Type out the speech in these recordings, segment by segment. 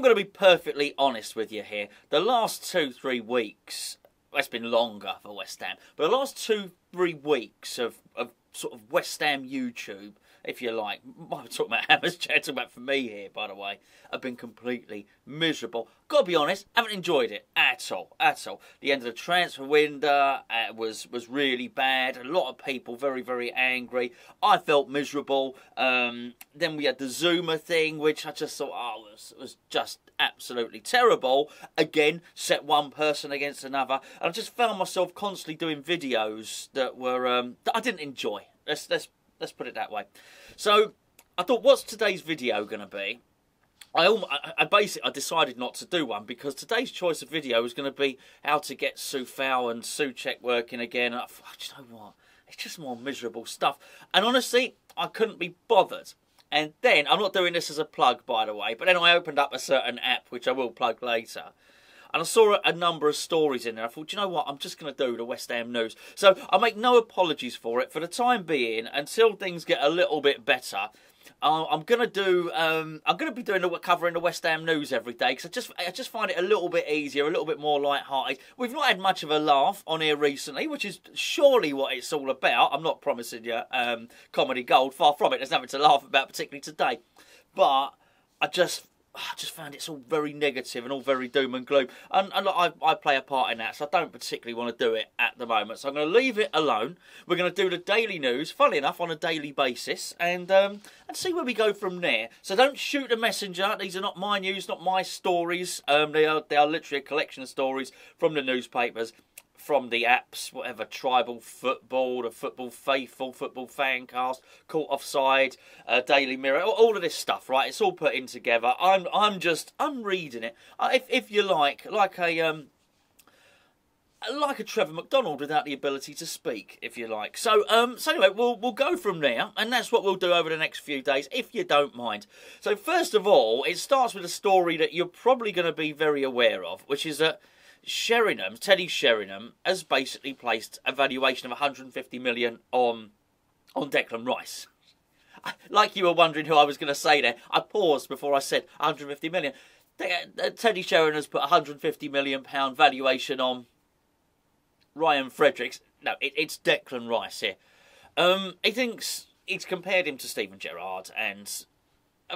going to be perfectly honest with you here. The last 2-3 weeks, well, it's been longer for West Ham, but the last 2-3 weeks of sort of West Ham YouTube, if you like, I'm talking about Hammers Chat, talking about for me here, by the way, have been completely miserable. Got to be honest, haven't enjoyed it at all, at all. The end of the transfer window was really bad. A lot of people very, very angry. I felt miserable. Then we had the Zuma thing, which I just thought, was just absolutely terrible. Again, set one person against another, and I just found myself constantly doing videos that were that I didn't enjoy. Let's put it that way. So I thought, what's today's video going to be? I basically decided not to do one because today's choice of video was going to be how to get Soufal and Soucek working again. And I thought, you know what? It's just more miserable stuff. And honestly, I couldn't be bothered. And then, I'm not doing this as a plug, by the way, but then I opened up a certain app, which I will plug later. And I saw a number of stories in there. I thought, you know what, I'm just going to do the West Ham news. So I make no apologies for it. For the time being, until things get a little bit better, I'm going to be doing covering the West Ham news every day because I just find it a little bit easier, a little bit more light-hearted. We've not had much of a laugh on here recently, which is surely what it's all about. I'm not promising you comedy gold, far from it. There's nothing to laugh about, particularly today. But I just found it's all very negative and all very doom and gloom. And I play a part in that, so I don't particularly want to do it at the moment. So I'm going to leave it alone. We're going to do the daily news, funnily enough, on a daily basis, and see where we go from there. So don't shoot the messenger. These are not my news, not my stories. They are literally a collection of stories from the newspapers, from the apps, whatever, Tribal Football, the Football Faithful, Football Fancast, Caught Offside, Daily Mirror, all of this stuff, right? It's all put in together. I'm reading it. If you like a Trevor McDonald without the ability to speak, if you like. So anyway, we'll go from there, and that's what we'll do over the next few days, if you don't mind. So first of all, it starts with a story that you're probably going to be very aware of, which is that Teddy Sheringham has basically placed a valuation of 150 million on Declan Rice. Like you were wondering who I was going to say there, I paused before I said 150 million. Teddy Sheringham has put 150 million pound valuation on Ryan Fredericks. No, it's Declan Rice here. He thinks he's compared him to Steven Gerrard, and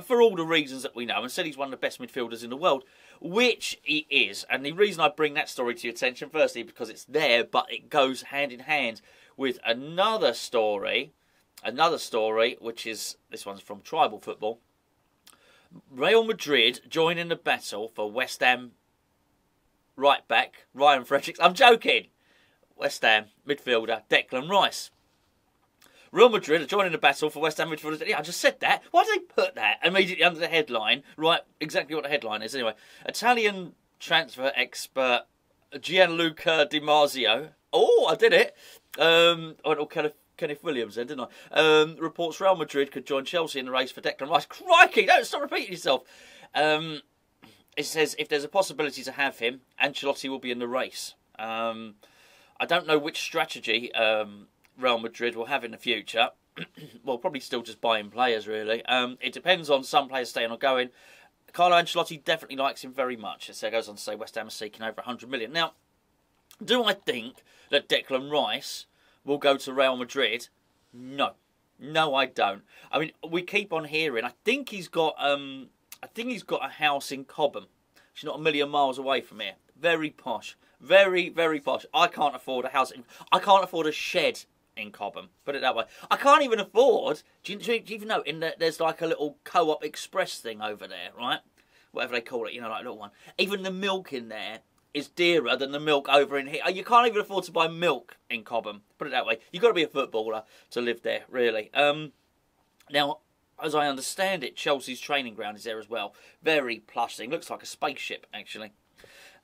for all the reasons that we know, and said he's one of the best midfielders in the world, which he is. And the reason I bring that story to your attention, firstly, because it's there, but it goes hand in hand with another story, which is, this one's from Tribal Football. Real Madrid joining the battle for West Ham right back, Ryan Fredericks. I'm joking. West Ham midfielder, Declan Rice. Real Madrid are joining the battle for West Ham midfielders. Yeah, I just said that. Why did they put that immediately under the headline? Right, exactly what the headline is. Anyway, Italian transfer expert Gianluca Di Marzio. Oh, I did it. I went all Kenneth Williams then, didn't I? Reports Real Madrid could join Chelsea in the race for Declan Rice. Crikey, don't stop repeating yourself. It says if there's a possibility to have him, Ancelotti will be in the race. I don't know which strategy Real Madrid will have in the future. Well, probably still just buying players, really. It depends on some players staying or going. Carlo Ancelotti definitely likes him very much. It goes on to say West Ham is seeking over 100 million. Now, do I think that Declan Rice will go to Real Madrid? No. No, I don't. I mean, we keep on hearing. I think he's got a house in Cobham. It's not a million miles away from here. Very posh. Very, very posh. I can't afford a house. I can't afford a shed in Cobham. Put it that way. I can't even afford. Do you even know? There's like a little Co-op Express thing over there, right? Whatever they call it, like a little one. Even the milk in there is dearer than the milk over in here. You can't even afford to buy milk in Cobham. Put it that way. You've got to be a footballer to live there, really. Now, as I understand it, Chelsea's training ground is there as well. Very plush thing. Looks like a spaceship, actually.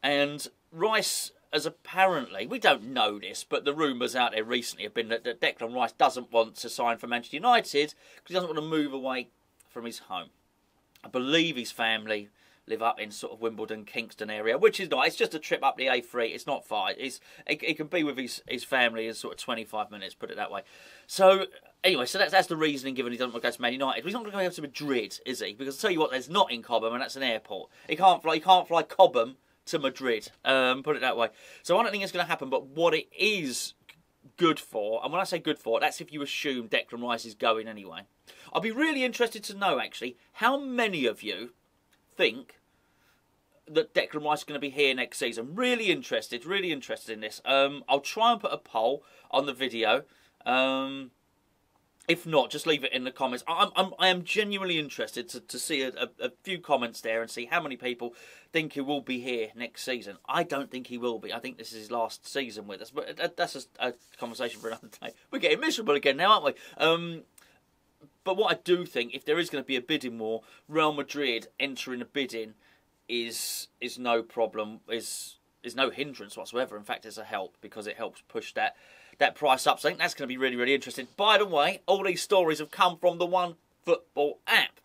And Rice has apparently, we don't know this, but the rumours out there recently have been that Declan Rice doesn't want to sign for Manchester United because he doesn't want to move away from his home. I believe his family live up in sort of Wimbledon, Kingston area, which is not. It's just a trip up the A3. It's not far. He can be with his family in sort of 25 minutes, put it that way. So anyway, so that's the reasoning given he doesn't want to go to Man United. He's not going to go to Madrid, is he? Because I'll tell you what, there's not in Cobham, and that's an airport. He can't fly Cobham to Madrid, put it that way. So I don't think it's going to happen, but what it is good for, and when I say good for, that's if you assume Declan Rice is going anyway. I'll be really interested to know, actually, how many of you think that Declan Rice is going to be here next season. Really interested in this. I'll try and put a poll on the video. If not, just leave it in the comments. I am genuinely interested to see a few comments there and see how many people think he will be here next season. I don't think he will be. I think this is his last season with us. But that's a conversation for another day. We're getting miserable again now, aren't we? But what I do think, if there is going to be a bidding war, Real Madrid entering a bidding is no problem, is no hindrance whatsoever. In fact, it's a help because it helps push that price up. So I think that's going to be really, really interesting. By the way, all these stories have come from the One Football app.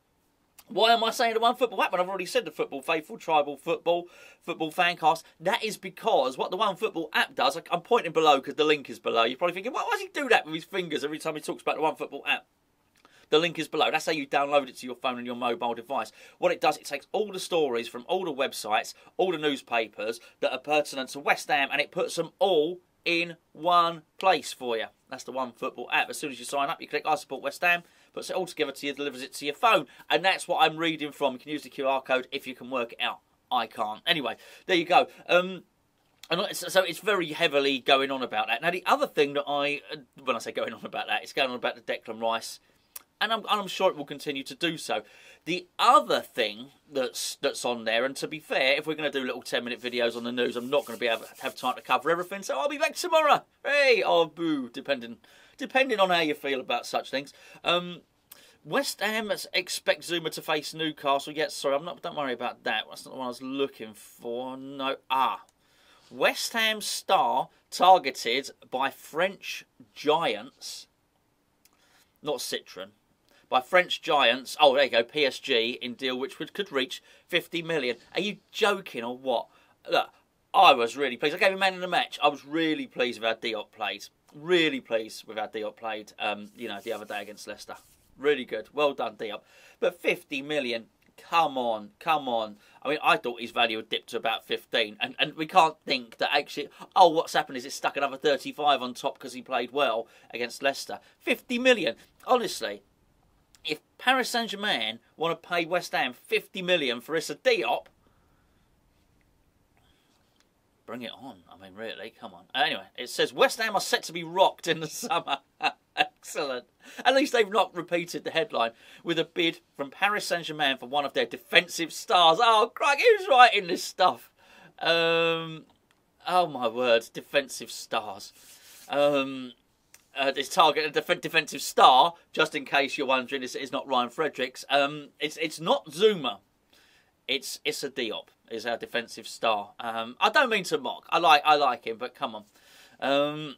Why am I saying the One Football app when I've already said the Football Faithful, Tribal Football Fancast? That is because what the One Football app does, I'm pointing below because the link is below. You're probably thinking, why does he do that with his fingers every time he talks about the One Football app? The link is below. That's how you download it to your phone and your mobile device. What it does, it takes all the stories from all the websites, all the newspapers that are pertinent to West Ham, and it puts them all in one place for you. That's the One Football app. As soon as you sign up, you click I support West Ham, puts it all together to you, delivers it to your phone. And that's what I'm reading from. You can use the QR code if you can work it out. I can't. Anyway, there you go. And so it's very heavily going on about that. Now, the other thing that when I say going on about that, it's going on about the Declan Rice, and I'm sure it will continue to do so. The other thing that's on there, and to be fair, if we're going to do little 10-minute videos on the news, I'm not going to be able to have time to cover everything, so I'll be back tomorrow. Hey, or boo, depending on how you feel about such things. West Ham expect Zuma to face Newcastle. Yes, sorry, don't worry about that. That's not the one I was looking for. No, West Ham star targeted by French giants, not Citroën. By French giants, oh, there you go, PSG, in deal which could reach 50 million. Are you joking or what? Look, I was really pleased. I gave him man in the match. I was really pleased with how Diop played. Really pleased with how Diop played, the other day against Leicester. Really good. Well done, Diop. But 50 million, come on. I mean, I thought his value had dipped to about 15. And we can't think that actually, what's happened is it's stuck another 35 on top because he played well against Leicester. 50 million. Honestly, if Paris Saint-Germain want to pay West Ham 50 million for Issa Diop, bring it on. I mean, really, come on. Anyway, it says West Ham are set to be rocked in the summer. Excellent. At least they've not repeated the headline with a bid from Paris Saint-Germain for one of their defensive stars. Oh, Craig, who's writing this stuff? Oh, my word, defensive stars. This target, a defensive star, just in case you're wondering, it's not Ryan Fredericks. It's not Zuma. It's Issa Diop is our defensive star. I don't mean to mock. I like him, but come on.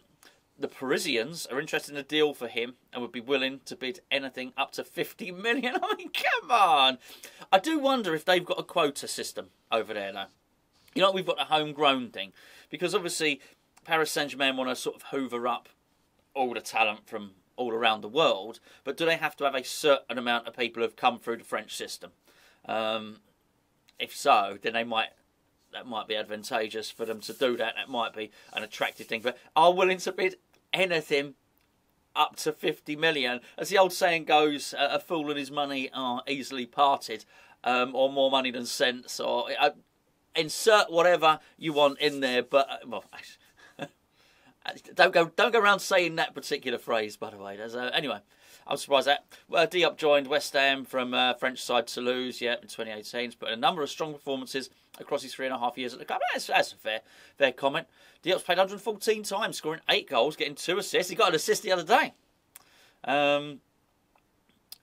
The Parisians are interested in a deal for him and would be willing to bid anything up to 50 million. I mean, come on. I do wonder if they've got a quota system over there, though. You know, we've got a homegrown thing. Because obviously, Paris Saint-Germain want to sort of hoover up all the talent from all around the world. But do they have to have a certain amount of people who have come through the French system? If so, then that might be advantageous for them to do that. That might be an attractive thing. But are willing to bid anything up to 50 million. As the old saying goes, a fool and his money are easily parted, or more money than sense, or insert whatever you want in there. But don't go around saying that particular phrase, by the way. Anyway, I was surprised that Diop joined West Ham from French side Toulouse, in 2018. He's put in a number of strong performances across his 3.5 years at the club. That's a fair comment. Diop's played 114 times, scoring 8 goals, getting 2 assists. He got an assist the other day.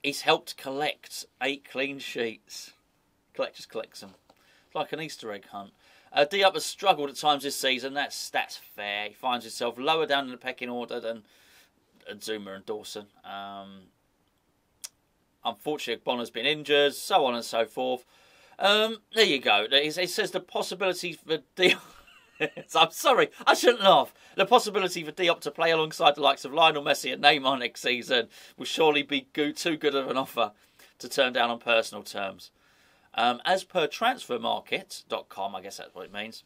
He's helped collect 8 clean sheets. Collectors collects them. It's like an Easter egg hunt. Diop has struggled at times this season. That's fair. He finds himself lower down in the pecking order than Zuma and Dawson. Unfortunately, Bonner's been injured, so on and so forth. There you go. It says the possibility for Diop. I'm sorry, I shouldn't laugh. The possibility for Diop to play alongside the likes of Lionel Messi and Neymar next season will surely be too good of an offer to turn down on personal terms. As per transfermarket.com, I guess that's what it means,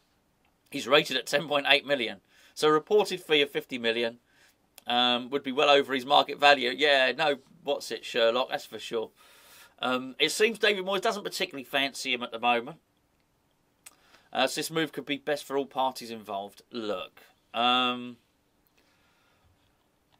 he's rated at 10.8 million. So a reported fee of 50 million would be well over his market value. Yeah, no, what's it, Sherlock? That's for sure. It seems David Moyes doesn't particularly fancy him at the moment. So this move could be best for all parties involved. Look,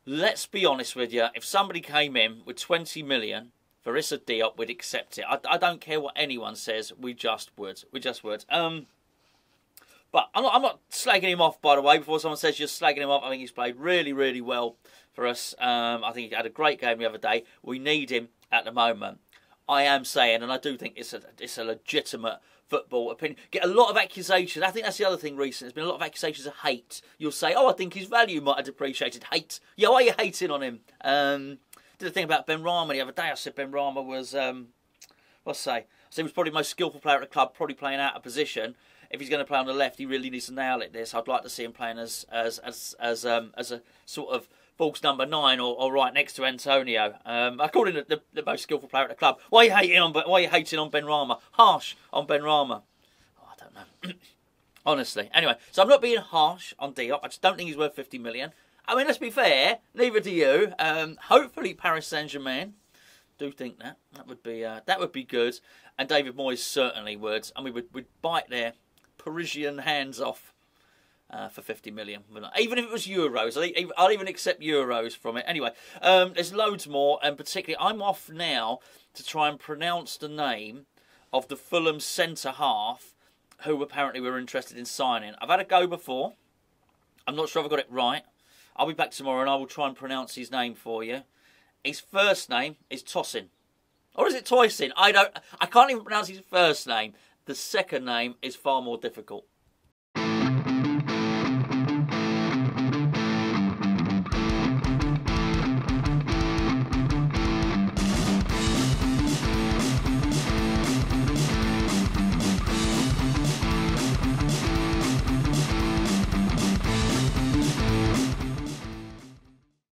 let's be honest with you. If somebody came in with 20 million for Issa Diop, we'd accept it. I don't care what anyone says. We just would. We just would. But I'm not slagging him off, by the way. Before someone says you're slagging him off, I think he's played really, really well for us. I think he had a great game the other day. We need him at the moment. I am saying, and I do think it's a legitimate football opinion. Get a lot of accusations. I think that's the other thing recently. There's been a lot of accusations of hate. You'll say, oh, I think his value might have depreciated. Hate. Yeah, why are you hating on him? Did a thing about Ben Rama the other day. I said Ben Rama was, what's I say? I said he was probably the most skillful player at the club, probably playing out of position. If he's going to play on the left, he really needs to nail it. This, I'd like to see him playing as a sort of false number 9 or right next to Antonio. I called him the most skillful player at the club. Why are you hating on Ben Rama? Harsh on Ben Rama. Oh, I don't know. Honestly. Anyway, so I'm not being harsh on Diop. I just don't think he's worth 50 million. I mean, let's be fair. Neither do you. Hopefully, Paris Saint-Germain do think that would be good, and David Moyes certainly would. And we'd bite their Parisian hands off for 50 million. Even if it was euros, I'll even accept euros from it. Anyway, there's loads more, and particularly I'm off now to try and pronounce the name of the Fulham centre half who apparently were interested in signing. I've had a go before. I'm not sure if I got it right. I'll be back tomorrow and I will try and pronounce his name for you. His first name is Tosin. Or is it Toisin? I can't even pronounce his first name. The second name is far more difficult.